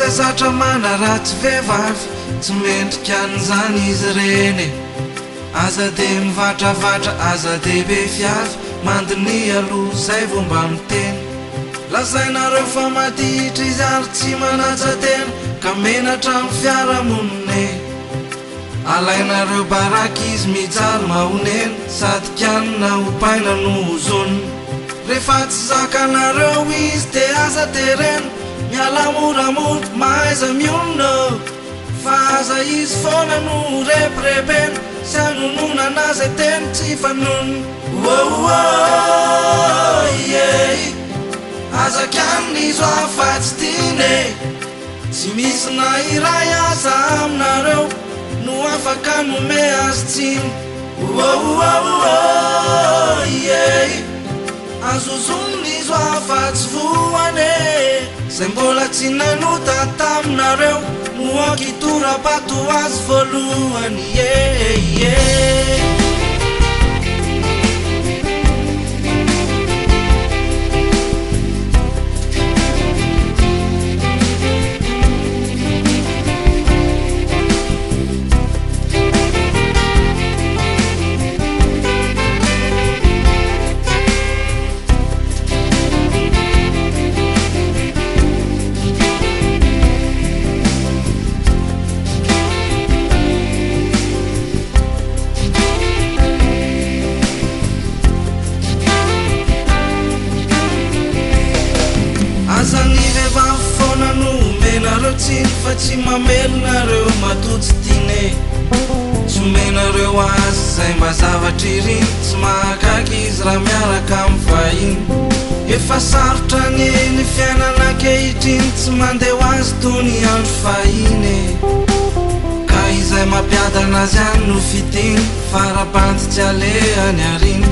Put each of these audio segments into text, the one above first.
zay zatra manaratsy vehivavy tsy mendrika an'izany izy reny aza de mivantravatra aza de be fiavy mandiny aloha zay vo mba miteny lazainareo fa maditra izy ary tsy manaja-tena ka menatra amin'ny fiarahamonine alainareo baraky izy mijaly mahonena sady kanina hopaina no ozony rehefa tsy zakanareo izy de aza terena miala moramora mahaiza mionona fa aza izy foana no repirebena sy anonona anazay teny tsy fanona aza kanina izo afatsy tine tsy misy na iray aza aminareo no afaka nome azy tsiny azozonina izo afatsy voane zay mbola tsy nanota taminareo no akitora-bato azy voalohany fa tsy mamelonareo matotsy tine tsy omenareo azy zay mba zavatra iriny tsy mahakaky izy raha miaraka amin'ny vahiny efa sarotra ny eny fiainana ankehitriny tsy mandeho azy tony andro fahiny ka izay mampiadana azy any no fitiny farabandy tsy alehany ariny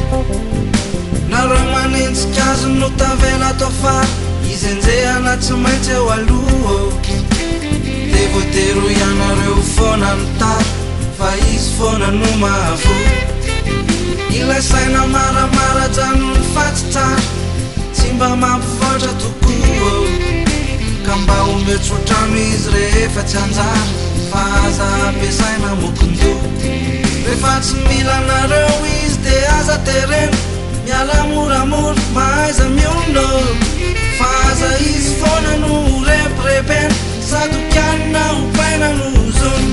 nareo manenjika azy no tavela atao fara izy enjehana tsy maintsy eo aloha de voatero ianareo foana mitary fa izy foana no mahavo ilay saina maramara jano ny fatsy tsara tsy mba mampivoatra tokoa ka mba ometsotrano izy rehefa tsy anjara fa aza ampiasaina mokondo rehefa tsy mila anareo izy de aza terena miala moramora mahaiza miono fa aza izy foana no repirebena sady kanina hopaina no zony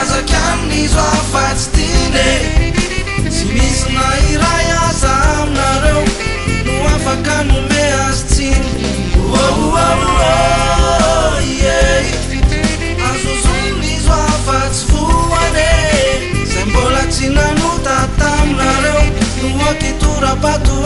aza kanina izo afatsy tine tsy misy na iray aza aminareo no afaka nome azy tsiny azozonina izo afatsy voane zay mbola tsy nanota taminareo no akitora-bato